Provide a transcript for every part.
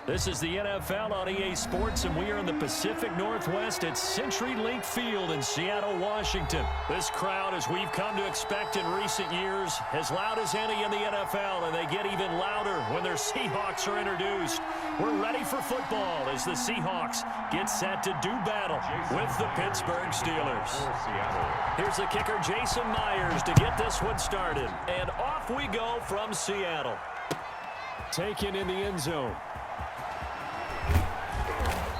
This is the NFL on EA Sports, and we are in the Pacific Northwest at CenturyLink Field in Seattle, Washington. This crowd, as we've come to expect in recent years, as loud as any in the NFL, and they get even louder when their Seahawks are introduced. We're ready for football as the Seahawks get set to do battle with the Pittsburgh Steelers. Here's the kicker, Jason Myers, to get this one started. And off we go from Seattle. Taken in the end zone.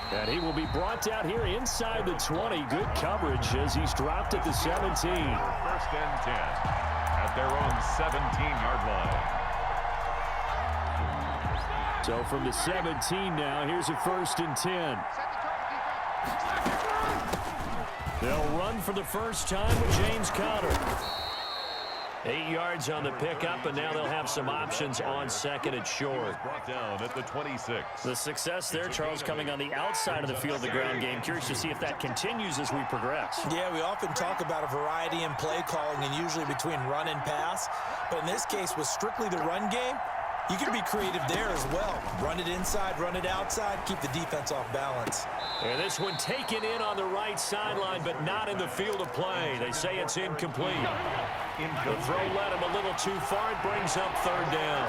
And he will be brought down here inside the 20. Good coverage as he's dropped at the 17. First and 10 at their own 17-yard line. So from the 17 now, here's a first and 10. They'll run for the first time with James Conner. 8 yards on the pickup, and now they'll have some options on second and short. Brought down at the 26. The success there, Charles, coming on the outside of the field of the ground game. Curious to see if that continues as we progress. Yeah, we often talk about a variety in play calling and usually between run and pass. But in this case, with strictly the run game, you can be creative there as well. Run it inside, run it outside, keep the defense off balance. And this one taken in on the right sideline, but not in the field of play. They say it's incomplete. The throw led him a little too far. It brings up third down.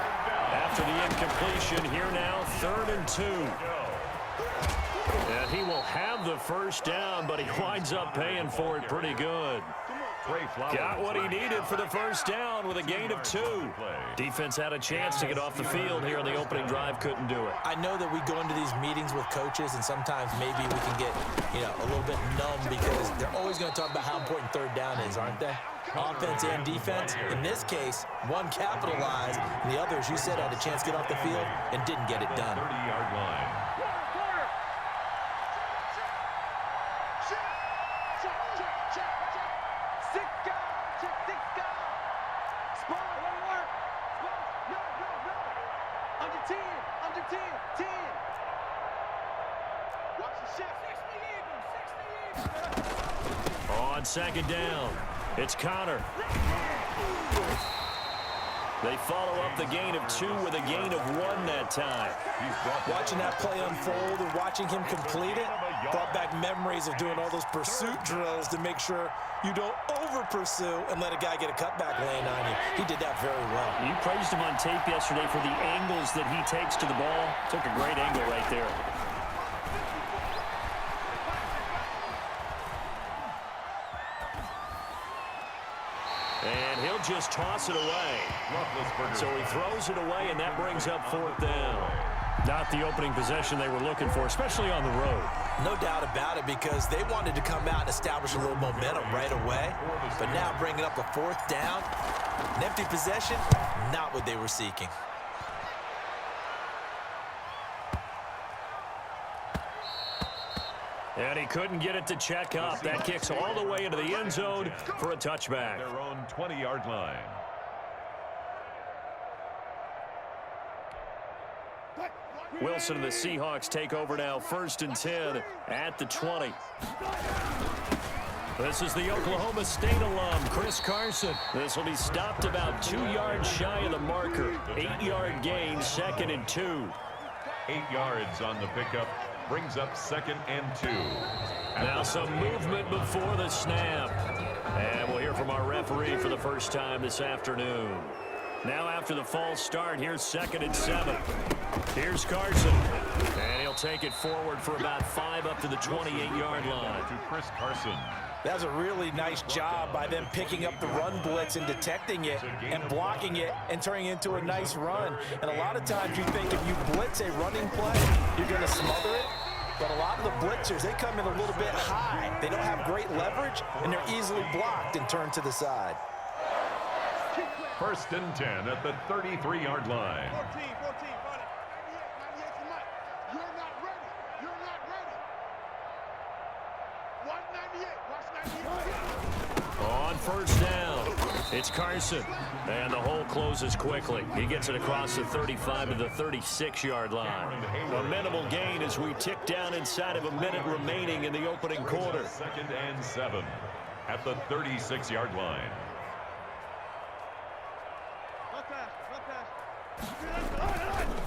After the incompletion, here now, 3rd and 2. And he will have the first down, but he winds up paying for it pretty good. Got what he needed for the first down with a gain of 2. Defense had a chance to get off the field here on the opening drive, couldn't do it. I know that we go into these meetings with coaches, and sometimes maybe we can get, a little bit numb because they're always going to talk about how important third down is, aren't they? Offense and defense. In this case, one capitalized, and the other, as you said, had a chance to get off the field and didn't get it done. 30-yard line. On second down, it's Conner. They follow up the gain of 2 with a gain of 1 that time. Watching that play unfold and watching him complete it brought back memories of doing all those pursuit drills to make sure you don't over-pursue and let a guy get a cutback land on you. He did that very well. You praised him on tape yesterday for the angles that he takes to the ball. Took a great angle right there. And he'll just toss it away. So he throws it away, and that brings up 4th down. Not the opening possession they were looking for, especially on the road. No doubt about it, because they wanted to come out and establish a little momentum right away. But now bringing up a 4th down, an empty possession, not what they were seeking. And he couldn't get it to check up. That kicks all the way into the end zone for a touchback. Their own 20-yard line. Wilson and the Seahawks take over now, 1st and 10 at the 20. This is the Oklahoma State alum, Chris Carson. This will be stopped about 2 yards shy of the marker. 8-yard gain, 2nd and 2. 8 yards on the pickup. Brings up 2nd and 2. Now some movement before the snap. And we'll hear from our referee for the first time this afternoon. Now after the false start, here's 2nd and 7. Here's Carson. And he'll take it forward for about 5 up to the 28-yard line. To Chris Carson. That was a really nice job by them picking up the run blitz and detecting it and blocking it and turning it into a nice run. And a lot of times you think if you blitz a running play, you're going to smother it. But a lot of the blitzers, they come in a little bit high. They don't have great leverage, and they're easily blocked and turned to the side. 1st and 10 at the 33-yard line. 14, run it. 98 to Mike. You're not ready. You're not ready. 198. Watch 98. On 1st down, it's Carson. And the hole closes quickly. He gets it across the 35 to the 36-yard line. A minimal gain as we tick down inside of a minute remaining in the opening quarter. 2nd and 7 at the 36-yard line.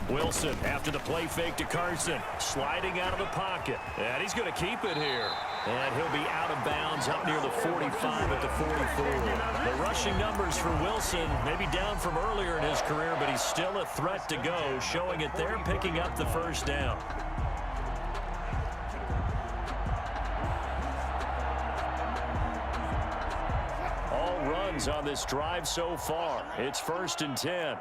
Wilson after the play fake to Carson. Sliding out of the pocket. And he's going to keep it here. And he'll be out of bounds up near the 45 at the 44. The rushing numbers for Wilson maybe down from earlier in his career, but he's still a threat to go, showing it there, picking up the first down. All runs on this drive so far. It's 1st and 10.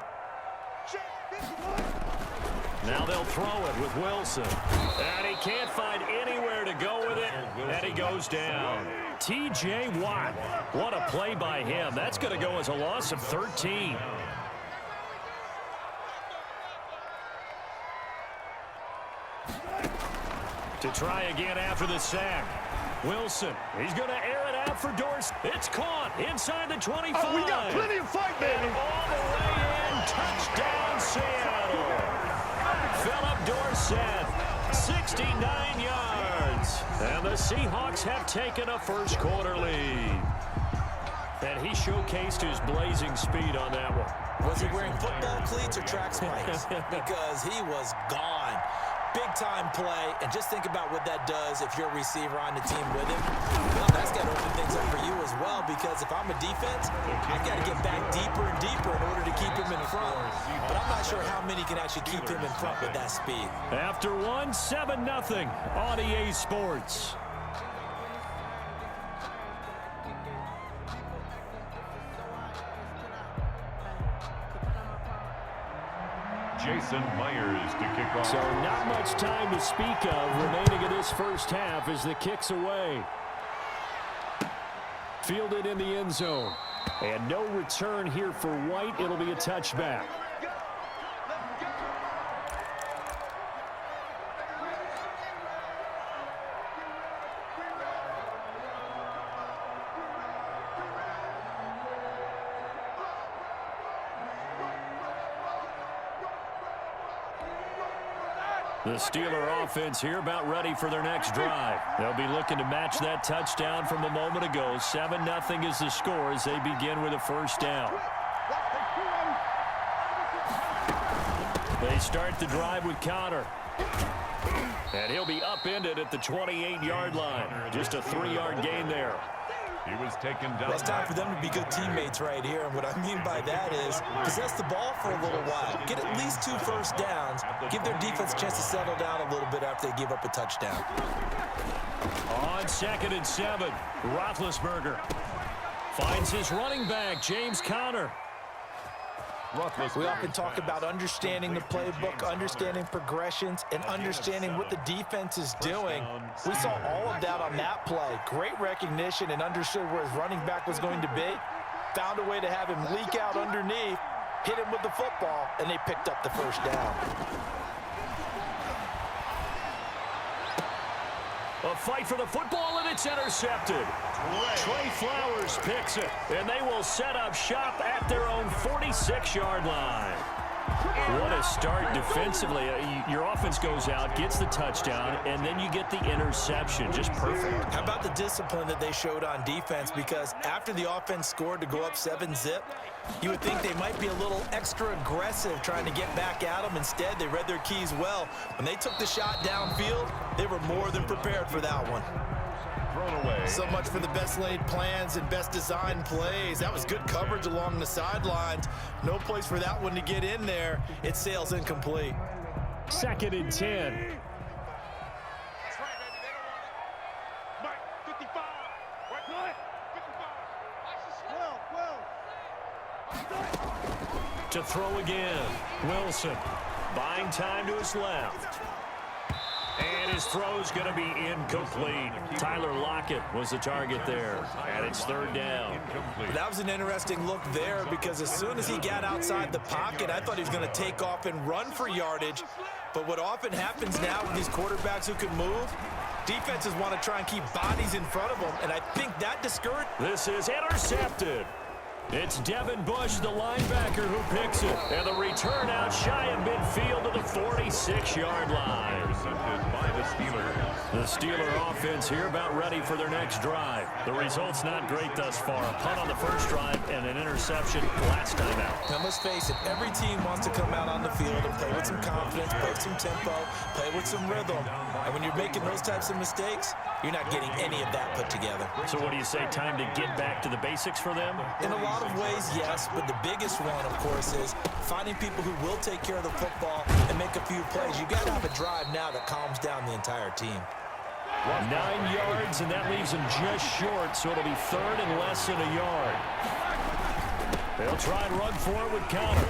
Now they'll throw it with Wilson. And he can't find anywhere to go with it. And he goes down. T.J. Watt. What a play by him. That's going to go as a loss of 13. To try again after the sack. Wilson, he's going to air it out for Dorsey. It's caught inside the 25. Oh, we got plenty of fight, baby. And all the way in. Touchdown, Seattle. Philip Dorsett, 69 yards. And the Seahawks have taken a first quarter lead. And he showcased his blazing speed on that one. Was he wearing football cleats or track spikes? Because he was gone. Big-time play, and just think about what that does if you're a receiver on the team with him. Well, that's got to open things up for you as well, because if I'm a defense, I've got to get back deeper and deeper in order to keep him in front. But I'm not sure how many can actually keep him in front with that speed. After one, 7-0 on EA Sports. Jason Myers to kick off. So not much time to speak of remaining in this first half as the kick's away. Fielded in the end zone. And no return here for White. It'll be a touchback. The Steeler offense here about ready for their next drive. They'll be looking to match that touchdown from a moment ago. 7-0 is the score as they begin with a first down. They start the drive with Connor. And he'll be upended at the 28-yard line. Just a 3-yard gain there. He was taken down. Well, it's time for them to be good teammates right here. And what I mean by that is possess the ball for a little while. Get at least 2 first downs. Give their defense a chance to settle down a little bit after they give up a touchdown. On 2nd and 7, Roethlisberger finds his running back, James Conner. We often talk about understanding the playbook, understanding progressions, and understanding what the defense is doing. We saw all of that on that play. Great recognition and understood where his running back was going to be. Found a way to have him leak out underneath, hit him with the football, and they picked up the first down. A fight for the football, and it's intercepted. Trey Flowers picks it, and they will set up shop at their own 46-yard line. What a start defensively. Your offense goes out, gets the touchdown, and then you get the interception. Just perfect. How about the discipline that they showed on defense? Because after the offense scored to go up 7-zip, you would think they might be a little extra aggressive trying to get back at them. Instead, they read their keys well. When they took the shot downfield, they were more than prepared for that one. Thrown away. So much for the best laid plans and best designed plays. That was good coverage along the sidelines. No place for that one to get in there. It sails incomplete. 2nd and 10. That's right, baby. They don't want it. Mike, 55. What? 55. To throw again. Wilson buying time to his left. And his throw's going to be incomplete. Tyler Lockett was the target there. And it's 3rd down. That was an interesting look there because as soon as he got outside the pocket, I thought he was going to take off and run for yardage. But what often happens now with these quarterbacks who can move, defenses want to try and keep bodies in front of them. And I think that discouraged. This is intercepted. It's Devin Bush, the linebacker, who picks it. And the return out shy of midfield to the 46-yard line. Intercepted by the Steelers. The Steeler offense here about ready for their next drive. The result's not great thus far. A punt on the first drive and an interception last time out. Now, let's face it, every team wants to come out on the field and play with some confidence, play with some tempo, play with some rhythm. And when you're making those types of mistakes, you're not getting any of that put together. So what do you say, time to get back to the basics for them? In a lot of ways, yes, but the biggest one, of course, is finding people who will take care of the football and make a few plays. You got to have a drive now that calms down the entire team. 9 yards, and that leaves him just short, so it'll be third and less than a yard. They'll try and run for it with Connor.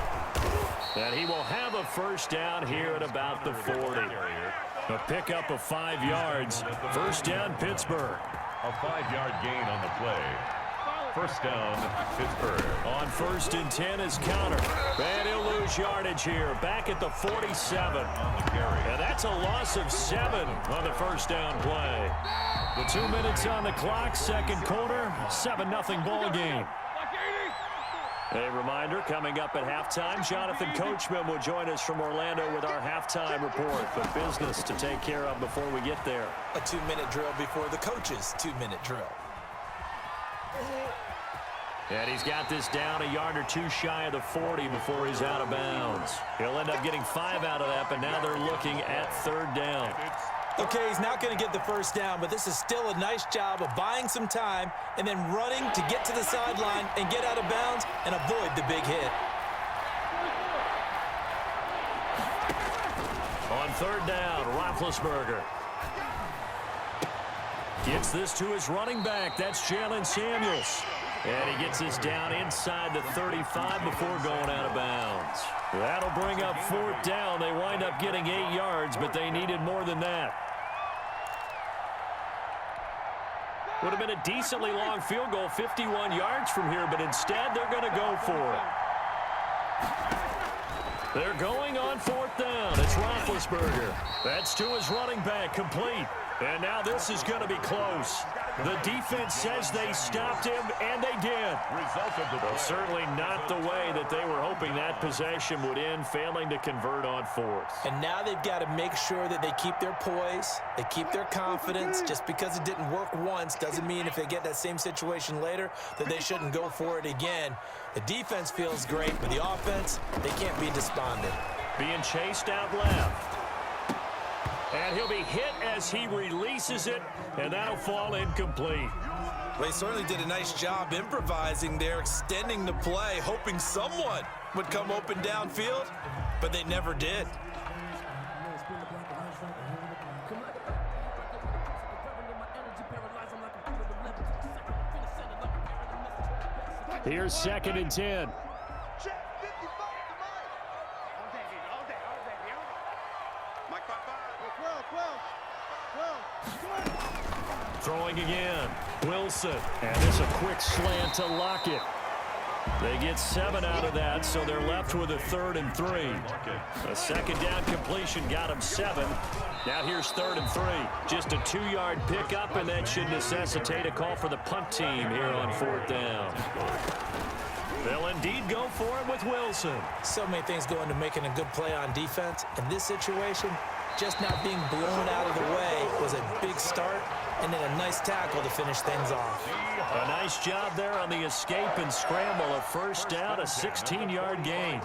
And he will have a first down here at about the 40. A pickup of 5 yards. First down, Pittsburgh. A 5-yard gain on the play. First down, Pittsburgh. On 1st and 10 is Connor. And he'll lose yardage here. Back at the 47. On the carry. And that's a loss of 7 on the first down play. The 2 minutes on the clock, second quarter, 7-0 ball game. A reminder, coming up at halftime, Jonathan Coachman will join us from Orlando with our halftime report. But business to take care of before we get there. A 2-minute drill before the coach's 2-minute drill. And he's got this down a yard or two shy of the 40 before he's out of bounds. He'll end up getting 5 out of that, but now they're looking at third down. Okay, he's not going to get the first down, but this is still a nice job of buying some time and then running to get to the sideline and get out of bounds and avoid the big hit. On third down, Roethlisberger gets this to his running back. That's Jalen Samuels. And he gets this down inside the 35 before going out of bounds. That'll bring up fourth down. They wind up getting 8 yards, but they needed more than that. Would have been a decently long field goal, 51 yards from here, but instead they're going to go for it. They're going on fourth down. It's Roethlisberger. That's to his running back, complete. And now this is going to be close. The defense says they stopped him, and they did. Well, certainly not the way that they were hoping that possession would end, failing to convert on fourth. And now they've got to make sure that they keep their poise, they keep their confidence. Just because it didn't work once doesn't mean if they get that same situation later that they shouldn't go for it again. The defense feels great, but the offense, they can't be despondent. Being chased out left. And he'll be hit as he releases it, and that'll fall incomplete. Well, he certainly did a nice job improvising there, extending the play, hoping someone would come open downfield, but they never did. Here's 2nd and 10. Throwing again. Wilson. And this a quick slant to Lockett. They get 7 out of that, so they're left with a 3rd and 3. A second down completion got him 7. Now here's 3rd and 3. Just a 2-yard pickup, and that should necessitate a call for the punt team here on 4th down. They'll indeed go for it with Wilson. So many things go into making a good play on defense. In this situation, just not being blown out of the way was a big start, and then a nice tackle to finish things off. A nice job there on the escape and scramble. A first down, a 16-yard gain.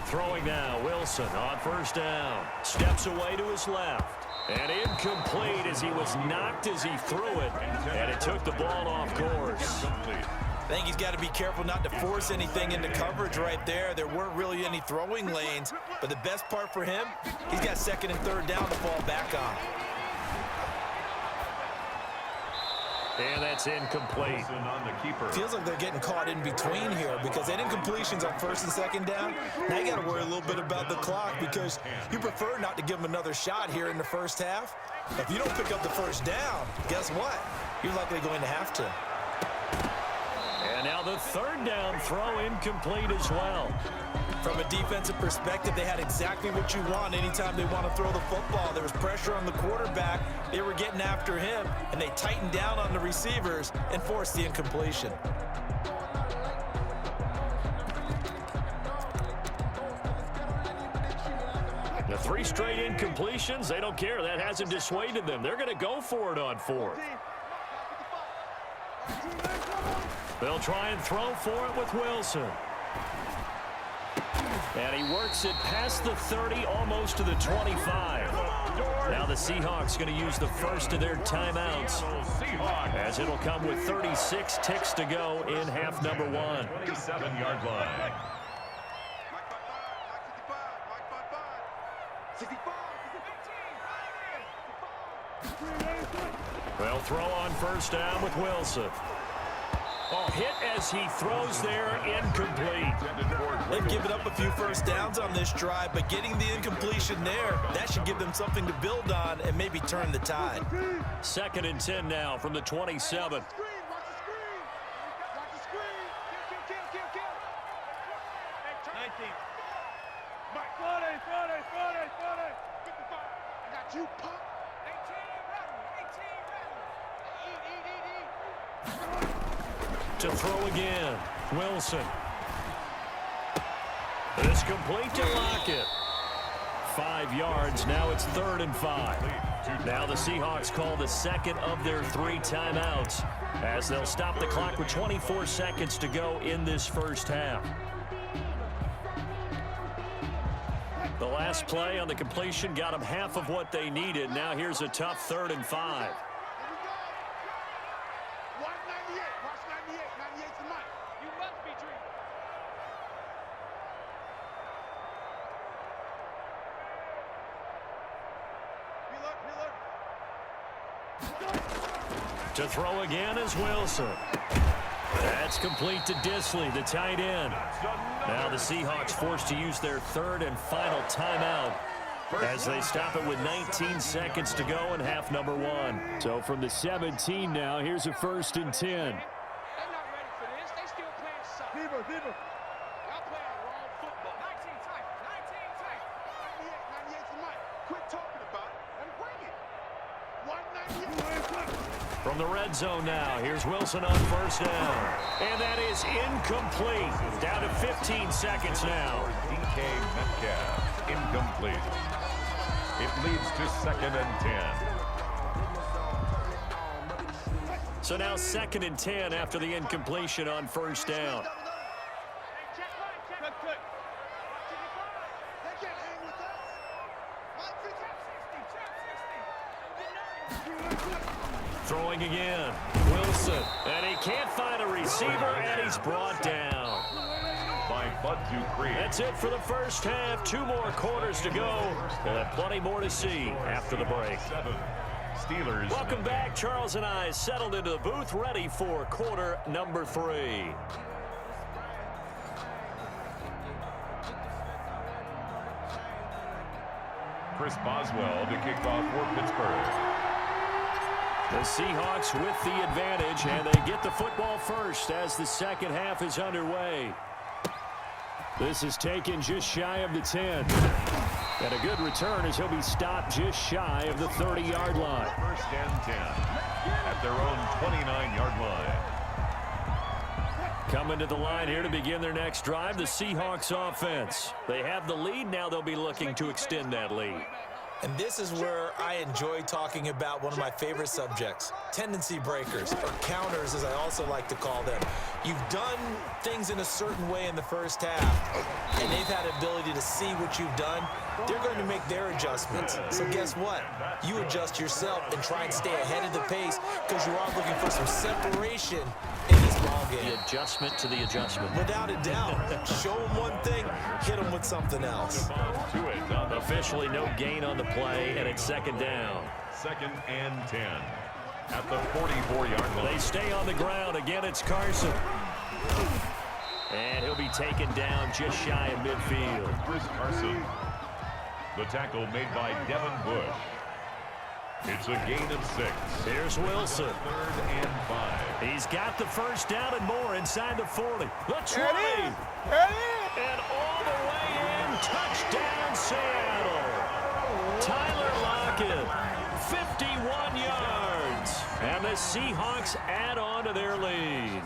Throwing now, Wilson on first down. Steps away to his left. And incomplete as he was knocked as he threw it. And it took the ball off course. I think he's got to be careful not to force anything into coverage right there. There weren't really any throwing lanes. But the best part for him, he's got 2nd and 3rd down to fall back on. And that's incomplete. Feels like they're getting caught in between here because that incompletion's on 1st and 2nd down. Now you got to worry a little bit about the clock because you prefer not to give them another shot here in the first half. If you don't pick up the first down, guess what? You're likely going to have to. And now the 3rd down throw incomplete as well. From a defensive perspective, they had exactly what you want anytime they want to throw the football. There was pressure on the quarterback. They were getting after him, and they tightened down on the receivers and forced the incompletion. The 3 straight incompletions, they don't care. That hasn't dissuaded them. They're going to go for it on 4th. They'll try and throw for it with Wilson. And he works it past the 30, almost to the 25. Now the Seahawks going to use the first of their timeouts, as it'll come with 36 ticks to go in half number 1. 7-yard line. They'll throw on first down with Wilson. Oh, hit as he throws there, incomplete. They've given up a few first downs on this drive, but getting the incompletion there, that should give them something to build on and maybe turn the tide. 2nd and 10 now from the 27. To throw again, Wilson. It's complete to Lockett. 5 yards, now it's 3rd and 5. Now the Seahawks call the second of their 3 timeouts, as they'll stop the clock with 24 seconds to go in this first half. The last play on the completion got them half of what they needed. Now here's a tough 3rd and 5. To throw again is Wilson. That's complete to Disley, the tight end. Now the Seahawks forced to use their 3rd and final timeout, as they stop it with 19 seconds to go in half number 1. So from the 17 now, here's a 1st and 10. They're not ready for this. They still playing soft. Y'all playing wrong football. 19 tight. 98's the mic. Quit talking about it and bring it. 198. From the red zone now, here's Wilson on first down. And that is incomplete. Down to 15 seconds now. DK Metcalf, incomplete. It leads to 2nd and 10. So now 2nd and 10 after the incompletion on first down. Throwing again, Wilson, and he can't find a receiver, and he's brought down. By Bud Dupree. That's it for the first half. 2 more quarters to go. We'll have plenty more to see after the break. 7. Steelers. Welcome back. Charles and I settled into the booth, ready for quarter number 3. Chris Boswell to kick off for Pittsburgh. The Seahawks with the advantage, and they get the football first as the second half is underway. This is taken just shy of the 10. And a good return as he'll be stopped just shy of the 30-yard line. 1st and 10 at their own 29-yard line. Coming to the line here to begin their next drive, the Seahawks offense. They have the lead. Now they'll be looking to extend that lead. And this is where I enjoy talking about one of my favorite subjects, tendency breakers, or counters as I also like to call them. You've done things in a certain way in the first half, and they've had the ability to see what you've done. They're going to make their adjustments. So guess what? You adjust yourself and try and stay ahead of the pace, because you are looking for some separation in this ballgame. The adjustment to the adjustment. Without a doubt. Show them one thing, hit them with something else. Officially no gain on the play, and it's 2nd down. 2nd and 10 at the 44-yard line. They stay on the ground. Again, it's Carson. And he'll be taken down just shy of midfield. Chris Carson. The tackle made by Devin Bush. It's a gain of 6. Here's Wilson. 3rd and 5. He's got the first down and more inside the 40. The try. And all the way Seattle. Tyler Lockett, 51 yards. And the Seahawks add on to their lead.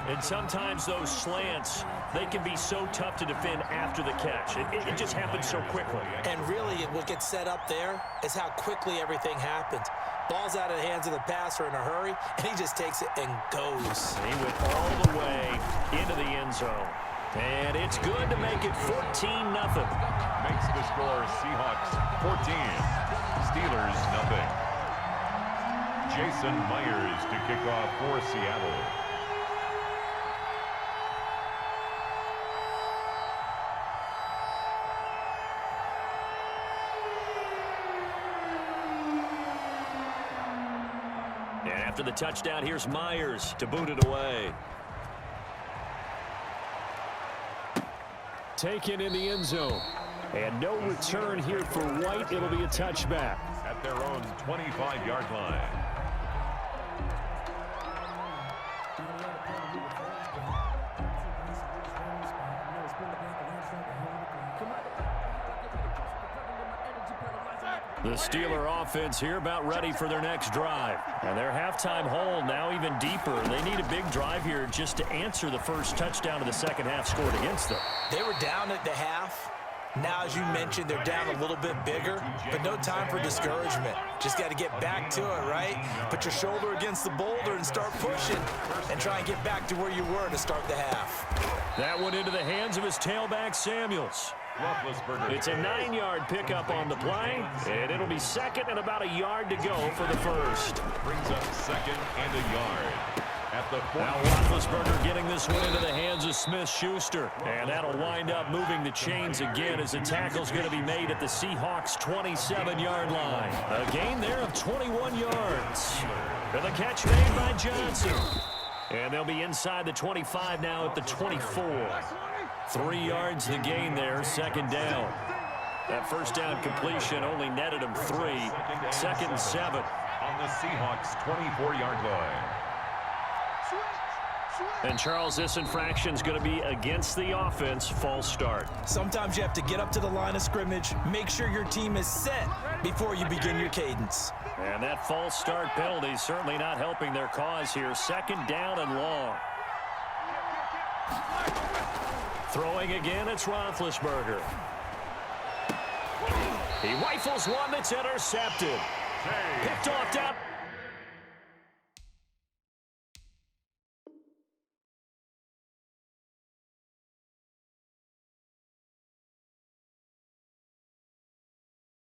And sometimes those slants, they can be so tough to defend after the catch. It just happens so quickly. And really, what gets set up there is how quickly everything happens. Ball's out of the hands of the passer in a hurry, and he just takes it and goes. He went all the way into the end zone. And it's good to make it 14-0. Makes the score Seahawks 14, Steelers 0. Jason Myers to kick off for Seattle. And after the touchdown, here's Myers to boot it away. Taken in the end zone. And no return here for White. It'll be a touchback. At their own 25-yard line. The Steeler offense here about ready for their next drive. And their halftime hole now even deeper. They need a big drive here just to answer the first touchdown of the second half scored against them. They were down at the half. Now, as you mentioned, they're down a little bit bigger, but no time for discouragement. Just got to get back to it, right? Put your shoulder against the boulder and start pushing and try and get back to where you were to start the half. That went into the hands of his tailback, Samuels. It's a 9-yard pickup on the play, and it'll be second and about a yard to go for the first. Brings up second and a yard. At the now Roethlisberger getting this one into the hands of Smith-Schuster. And that'll wind up moving the chains again as the tackle's going to be made at the Seahawks' 27-yard line. A gain there of 21 yards. And the catch made by Johnson. And they'll be inside the 25 now at the 24. 3 yards the gain there, second down. That first down completion only netted him 3. Second and 7. On the Seahawks' 24-yard line. And Charles, this infraction's going to be against the offense. False start. Sometimes you have to get up to the line of scrimmage, make sure your team is set before you begin your cadence. And that false start penalty certainly not helping their cause here. Second down and long. Throwing again, it's Roethlisberger. He rifles one that's intercepted. Picked off down.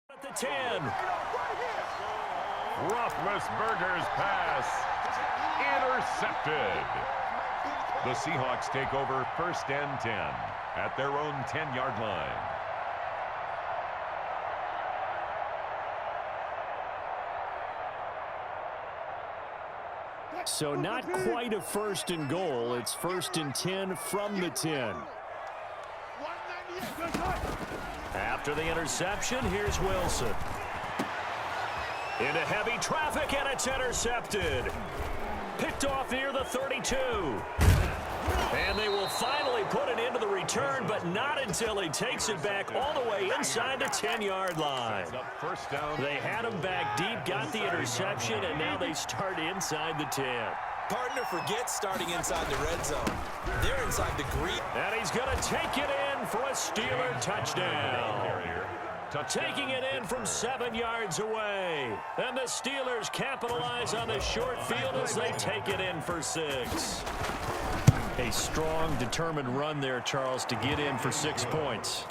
At the 10. Roethlisberger's pass intercepted. The Seahawks take over first and 10 at their own 10-yard line. So not quite a first and goal. It's first and 10 from the 10. After the interception, here's Wilson. Into heavy traffic, and it's intercepted. Picked off near the 32. And they will finally put it into the return, but not until he takes it back all the way inside the 10-yard line. First down. They had him back deep, got the interception, and now they start inside the 10. Partner forgets starting inside the red zone. They're inside the green. And he's going to take it in for a Steeler touchdown. Taking it in from 7 yards away. And the Steelers capitalize on the short field as they take it in for 6. A strong, determined run there, Charles, to get in for 6 points.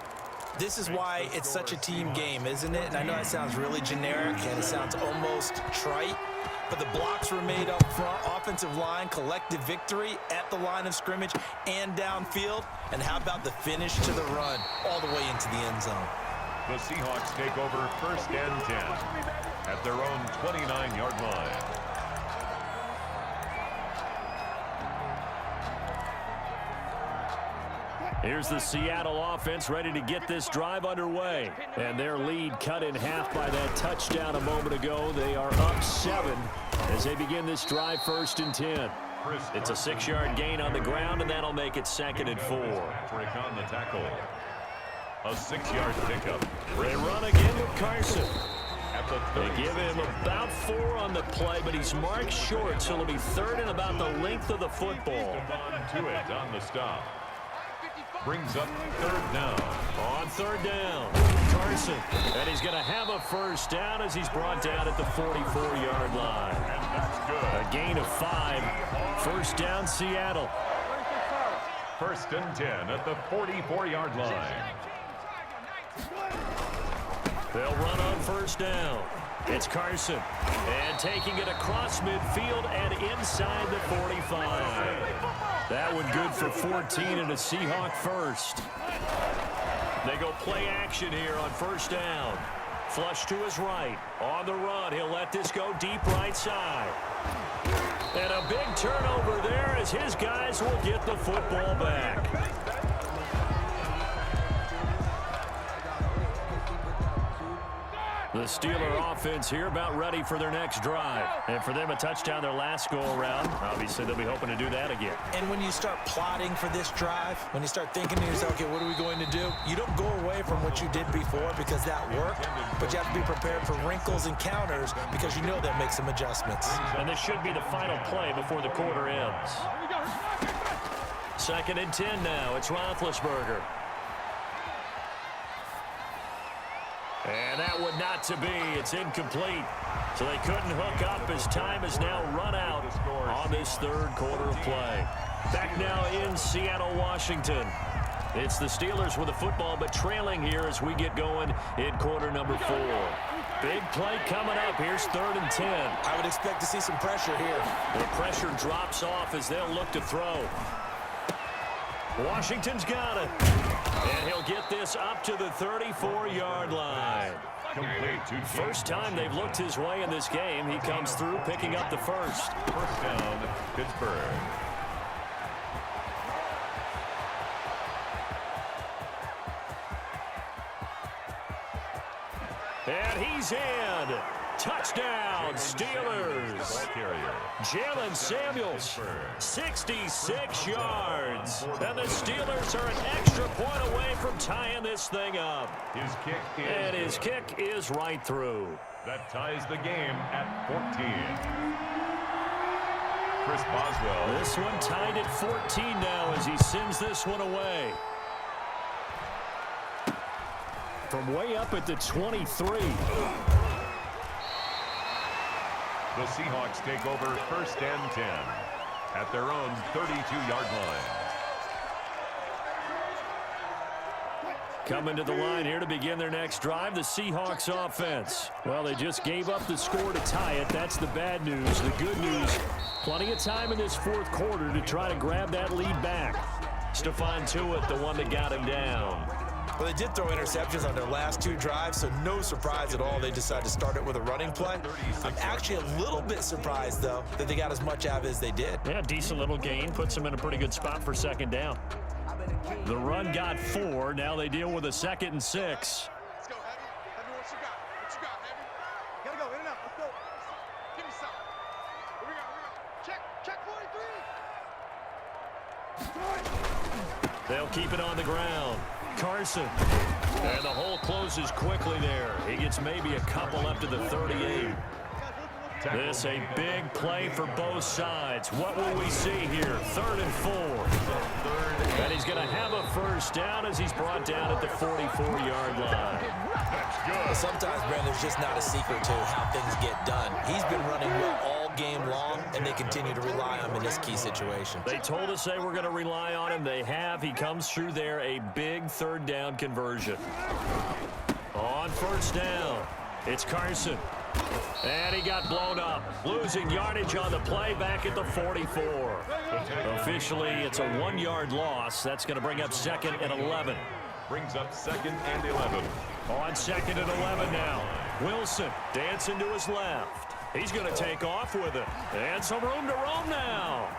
This is why it's such a team game, isn't it? And I know that sounds really generic and it sounds almost trite, but the blocks were made up front, offensive line, collective victory at the line of scrimmage and downfield. And how about the finish to the run all the way into the end zone? The Seahawks take over first and 10 at their own 29-yard line. Here's the Seattle offense ready to get this drive underway. And their lead cut in half by that touchdown a moment ago. They are up 7 as they begin this drive first and 10. It's a 6-yard gain on the ground, and that'll make it second and 4. Patrick on the tackle. A 6-yard pickup. They run again with Carson. At the They give him about 4 on the play, but he's marked short, so it'll be third and about the length of the football. On to it on the stop. Brings up third down. On third down, Carson. And he's going to have a first down as he's brought down at the 44-yard line. And that's good. A gain of 5. First down, Seattle. First and 10 at the 44-yard line. They'll run on first down. It's Carson. And taking it across midfield and inside the 45. That one good for 14 and a Seahawk first. They go play action here on first down. Flush to his right. On the run, he'll let this go deep right side. And a big turnover there as his guys will get the football back. The Steeler offense here about ready for their next drive. And for them, a touchdown their last go-around. Obviously, they'll be hoping to do that again. And when you start plotting for this drive, when you start thinking to yourself, okay, what are we going to do? You don't go away from what you did before because that worked, but you have to be prepared for wrinkles and counters because you know they'll make some adjustments. And this should be the final play before the quarter ends. Second and 10 now. It's Roethlisberger. And that would not to be. It's incomplete. So they couldn't hook up as time is now run out on this third quarter of play. Back now in Seattle, Washington. It's the Steelers with the football, but trailing here as we get going in quarter number 4. Big play coming up. Here's third and 10. I would expect to see some pressure here. The pressure drops off as they'll look to throw. Washington's got it. And he'll get this up to the 34-yard line. First time they've looked his way in this game. He comes through picking up the first. First down, Pittsburgh. And he's in. Touchdown, Steelers. Jalen Samuels, 66 yards. And the Steelers are an extra point away from tying this thing up. His kick is right through. That ties the game at 14. Chris Boswell. This one tied at 14 now as he sends this one away. From way up at the 23. The Seahawks take over first and 10 at their own 32-yard line. Coming to the line here to begin their next drive, the Seahawks offense. Well, they just gave up the score to tie it. That's the bad news. The good news, plenty of time in this fourth quarter to try to grab that lead back. Stephon Tuitt, the one that got him down. Well, they did throw interceptions on their last 2 drives, so no surprise at all they decided to start it with a running play. I'm actually a little bit surprised, though, that they got as much out of it as they did. Yeah, decent little gain. Puts them in a pretty good spot for second down. The run got 4. Now they deal with a 2nd and 6. Let's go, Heavy. Heavy, what you got? What you got, Heavy? Gotta go, in and out. Let's go. Give me some. Here we go. Check 43. They'll keep it on the ground. Carson. And the hole closes quickly there. He gets maybe a couple up to the 38. This a big play for both sides. What will we see here? 3rd and 4. And he's going to have a first down as he's brought down at the 44-yard line. Well, sometimes, Brandon, there's just not a secret to how things get done. He's been running well all game long, and they continue to rely on him in this key situation. They told us they were going to rely on him. They have. He comes through there, a big 3rd down conversion. On first down, it's Carson. And he got blown up. Losing yardage on the play back at the 44. Officially, it's a 1-yard loss. That's going to bring up 2nd and 11. Brings up 2nd and 11. On 2nd and 11 now. Wilson dancing to his left. He's going to take off with it. And some room to roam now.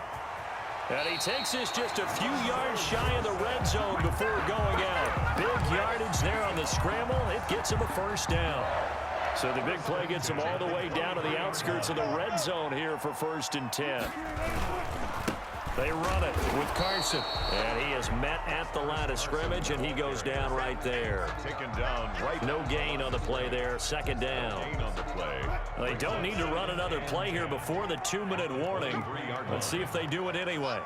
And he takes this just a few yards shy of the red zone before going out. Big yardage there on the scramble. It gets him a first down. So the big play gets him all the way down to the outskirts of the red zone here for 1st and 10. They run it with Carson. And he is met at the line of scrimmage, and he goes down right there. Taken down right. No gain on the play there. Second down. Gain on the play. They don't need to run another play here before the 2-minute warning. Let's see if they do it anyway.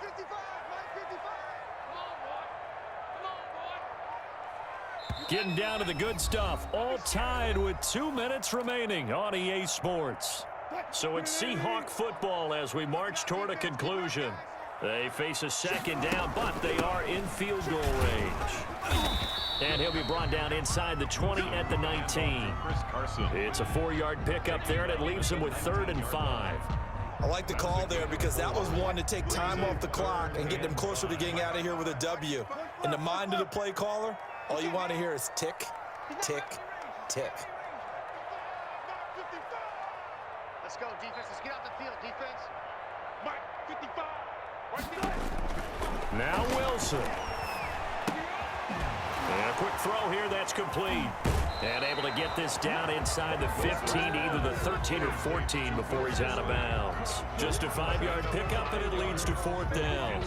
Getting down to the good stuff. All tied with 2 minutes remaining on EA Sports. So it's Seahawk football as we march toward a conclusion. They face a second down, but they are in field goal range. And he'll be brought down inside the 20 at the 19. Chris Carson. It's a 4-yard pickup there, and it leaves him with 3rd and 5. I like the call there because that was one to take time off the clock and get them closer to getting out of here with a W. In the mind of the play caller, all you want to hear is tick, tick, tick. Let's go, defense. Let's get out the field, defense. Mike, 55. Now Wilson. And a quick throw here, that's complete. And able to get this down inside the 15, either the 13 or 14 before he's out of bounds. Just a 5-yard pickup, and it leads to 4th down.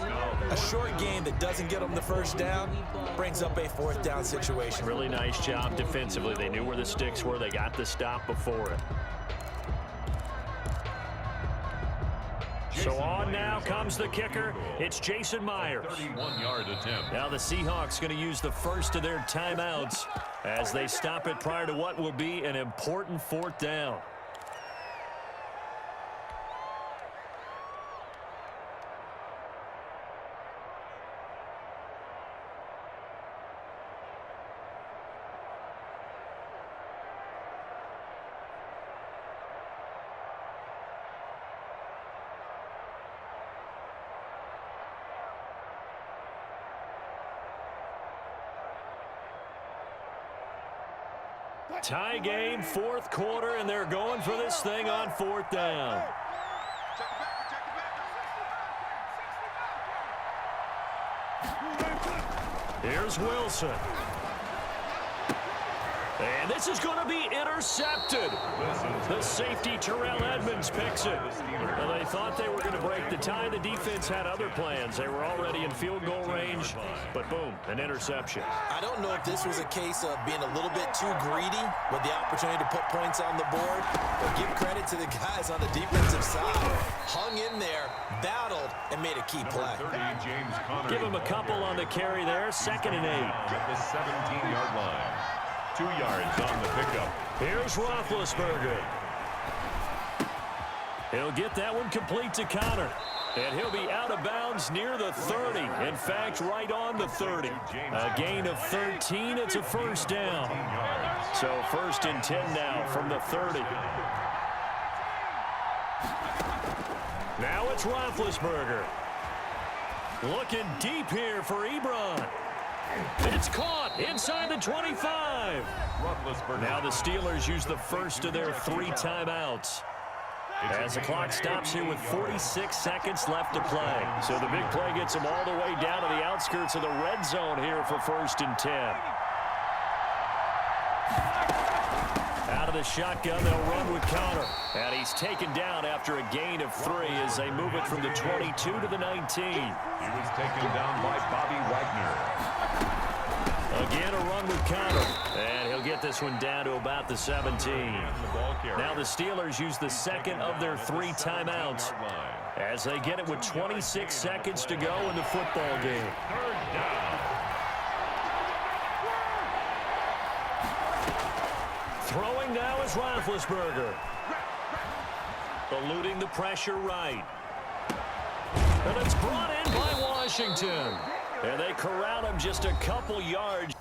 A short game that doesn't get them the first down brings up a 4th down situation. Really nice job defensively. They knew where the sticks were. They got the stop before it. So on now comes the kicker. It's Jason Myers. 31-yard attempt. Now the Seahawks going to use the first of their timeouts as they stop it prior to what will be an important 4th down. Tie game, 4th quarter, and they're going for this thing on 4th down. Here's Wilson. And this is going to be intercepted. The safety, Terrell Edmonds, picks it. Well, they thought they were going to break the tie. The defense had other plans. They were already in field goal range, but boom, an interception. I don't know if this was a case of being a little bit too greedy with the opportunity to put points on the board, but give credit to the guys on the defensive side. Hung in there, battled, and made a key play. 30, James Conner. Give him a couple on the carry there. 2nd and 8. At the 17-yard line. 2 yards on the pickup. Here's Roethlisberger. He'll get that one complete to Conner. And he'll be out of bounds near the 30. In fact, right on the 30. A gain of 13. It's a 1st down. So 1st and 10 now from the 30. Now it's Roethlisberger. Looking deep here for Ebron. It's caught inside the 25. Now the Steelers use the first of their 3 timeouts. As the clock stops here with 46 seconds left to play. So the big play gets them all the way down to the outskirts of the red zone here for 1st and 10. Out of the shotgun, they'll run with Conner. And he's taken down after a gain of 3 as they move it from the 22 to the 19. He was taken down by Bobby Wagner. Again, a run with Conner. And he'll get this one down to about the 17. Now the Steelers use the second of their 3 timeouts as they get it with 26 seconds to go in the football game. 3rd down. Throwing now is Roethlisberger. Eluding the pressure right. And it's brought in by Washington. And they corral him just a couple yards.